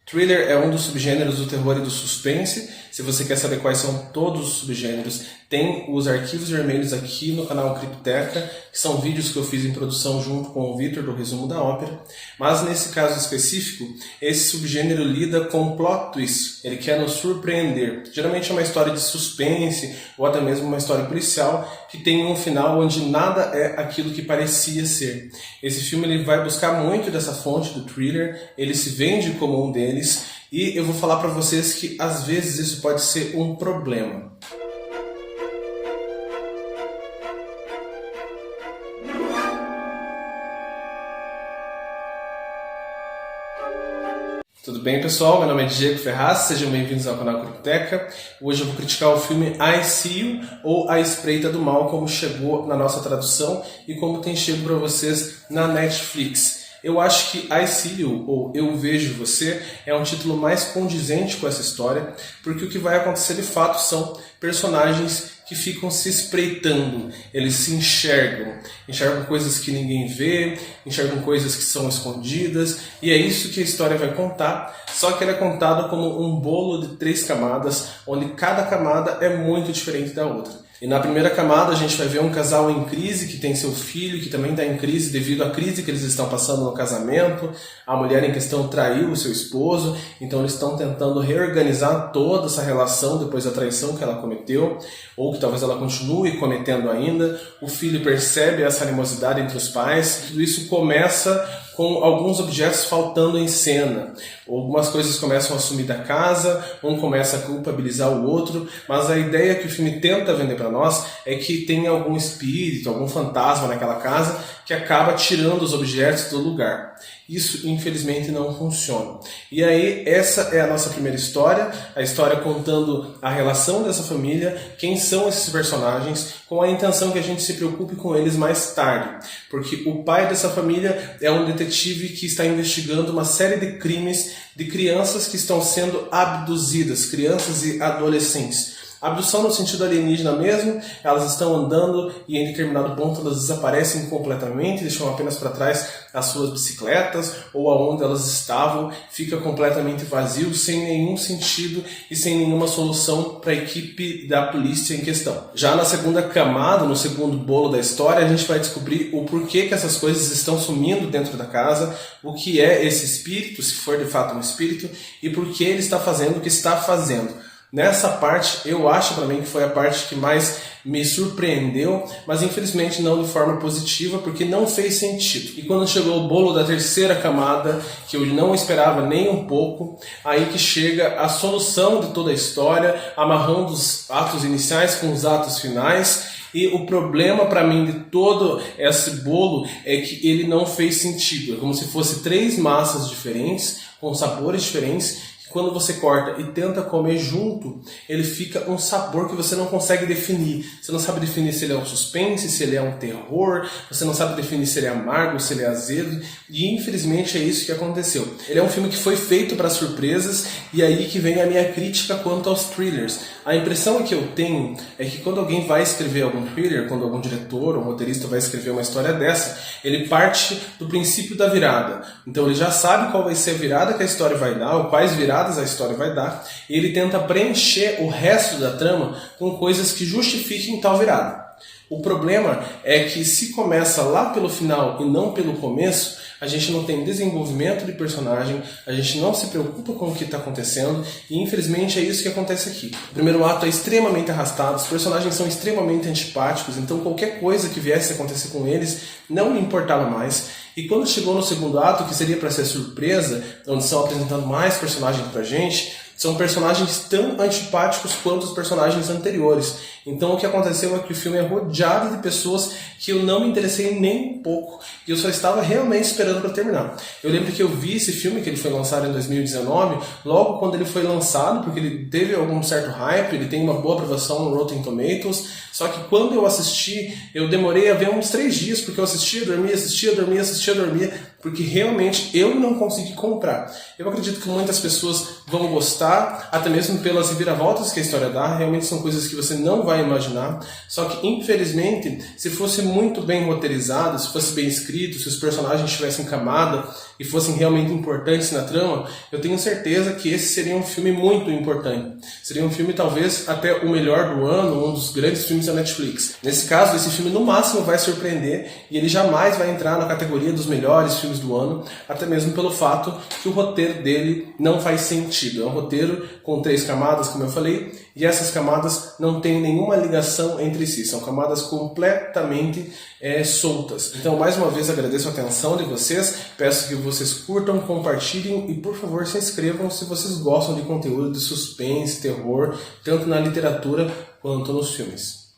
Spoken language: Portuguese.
Thriller é um dos subgêneros do terror e do suspense. Se você quer saber quais são todos os subgêneros, tem os arquivos vermelhos aqui no canal Cripteca, que são vídeos que eu fiz em produção junto com o Vitor do Resumo da Ópera. Mas nesse caso específico, esse subgênero lida com plot twist. Ele quer nos surpreender. Geralmente é uma história de suspense ou até mesmo uma história policial que tem um final onde nada é aquilo que parecia ser. Esse filme ele vai buscar muito dessa fonte do thriller, ele se vende como um deles. E eu vou falar para vocês que às vezes isso pode ser um problema. Tudo bem, pessoal? Meu nome é Diego Ferraz, sejam bem-vindos ao canal Cripteca. Hoje eu vou criticar o filme I See You, ou A Espreita do Mal, como chegou na nossa tradução e como tem chegado para vocês na Netflix. Eu acho que I See You, ou Eu Vejo Você, é um título mais condizente com essa história, porque o que vai acontecer de fato são personagens que ficam se espreitando, eles se enxergam coisas que ninguém vê, enxergam coisas que são escondidas, e é isso que a história vai contar, só que ela é contada como um bolo de 3 camadas, onde cada camada é muito diferente da outra. E na primeira camada a gente vai ver um casal em crise que tem seu filho, que também está em crise devido à crise que eles estão passando no casamento. A mulher em questão traiu o seu esposo, então eles estão tentando reorganizar toda essa relação depois da traição que ela cometeu, ou que talvez ela continue cometendo ainda. O filho percebe essa animosidade entre os pais. Tudo isso começa com alguns objetos faltando em cena. Algumas coisas começam a sumir da casa, um começa a culpabilizar o outro, mas a ideia que o filme tenta vender para nós é que tem algum espírito, algum fantasma naquela casa que acaba tirando os objetos do lugar. Isso, infelizmente, não funciona. E aí, essa é a nossa primeira história, a história contando a relação dessa família, quem são esses personagens, com a intenção que a gente se preocupe com eles mais tarde. Porque o pai dessa família é um detetive que está investigando uma série de crimes de crianças que estão sendo abduzidas, crianças e adolescentes. Abdução no sentido alienígena mesmo, elas estão andando e em determinado ponto elas desaparecem completamente, deixam apenas para trás as suas bicicletas ou aonde elas estavam, fica completamente vazio, sem nenhum sentido e sem nenhuma solução para a equipe da polícia em questão. Já na segunda camada, no segundo bolo da história, a gente vai descobrir o porquê que essas coisas estão sumindo dentro da casa, o que é esse espírito, se for de fato um espírito, e por que ele está fazendo o que está fazendo. Nessa parte, eu acho para mim que foi a parte que mais me surpreendeu, mas infelizmente não de forma positiva, porque não fez sentido. E quando chegou o bolo da terceira camada, que eu não esperava nem um pouco, aí que chega a solução de toda a história, amarrando os atos iniciais com os atos finais. E o problema para mim de todo esse bolo é que ele não fez sentido. É como se fosse 3 massas diferentes, com sabores diferentes, quando você corta e tenta comer junto, ele fica um sabor que você não consegue definir. Você não sabe definir se ele é um suspense, se ele é um terror, você não sabe definir se ele é amargo, se ele é azedo, e infelizmente é isso que aconteceu. Ele é um filme que foi feito para surpresas, e aí que vem a minha crítica quanto aos thrillers. A impressão que eu tenho é que quando alguém vai escrever algum thriller, quando algum diretor ou roteirista vai escrever uma história dessa, ele parte do princípio da virada. Então ele já sabe qual vai ser a virada que a história vai dar, ou quais viradas a história vai dar, e ele tenta preencher o resto da trama com coisas que justifiquem tal virada. O problema é que se começa lá pelo final e não pelo começo, a gente não tem desenvolvimento de personagem, a gente não se preocupa com o que está acontecendo, e infelizmente é isso que acontece aqui. O primeiro ato é extremamente arrastado, os personagens são extremamente antipáticos, então qualquer coisa que viesse a acontecer com eles não me importava mais. E quando chegou no segundo ato, que seria para ser surpresa, onde estão apresentando mais personagens pra gente, são personagens tão antipáticos quanto os personagens anteriores. Então o que aconteceu é que o filme é rodeado de pessoas que eu não me interessei nem um pouco, e eu só estava realmente esperando para terminar. Eu lembro que eu vi esse filme, que ele foi lançado em 2019, logo quando ele foi lançado, porque ele teve algum certo hype, ele tem uma boa aprovação no Rotten Tomatoes, só que quando eu assisti, eu demorei a ver uns 3 dias, porque eu assistia, dormia, porque realmente eu não consegui comprar. Eu acredito que muitas pessoas vão gostar, até mesmo pelas reviravoltas que a história dá, realmente são coisas que você não vai imaginar, só que infelizmente, se fosse muito bem roteirizado, se fosse bem escrito, se os personagens tivessem camada e fossem realmente importantes na trama, eu tenho certeza que esse seria um filme muito importante. Seria um filme talvez até o melhor do ano, um dos grandes filmes da Netflix. Nesse caso, esse filme no máximo vai surpreender e ele jamais vai entrar na categoria dos melhores filmes do ano, até mesmo pelo fato que o roteiro dele não faz sentido. É um roteiro com 3 camadas, como eu falei, e essas camadas não têm nenhuma ligação entre si, são camadas completamente soltas. Então, mais uma vez, agradeço a atenção de vocês, peço que vocês curtam, compartilhem e, por favor, se inscrevam se vocês gostam de conteúdo de suspense, terror, tanto na literatura quanto nos filmes.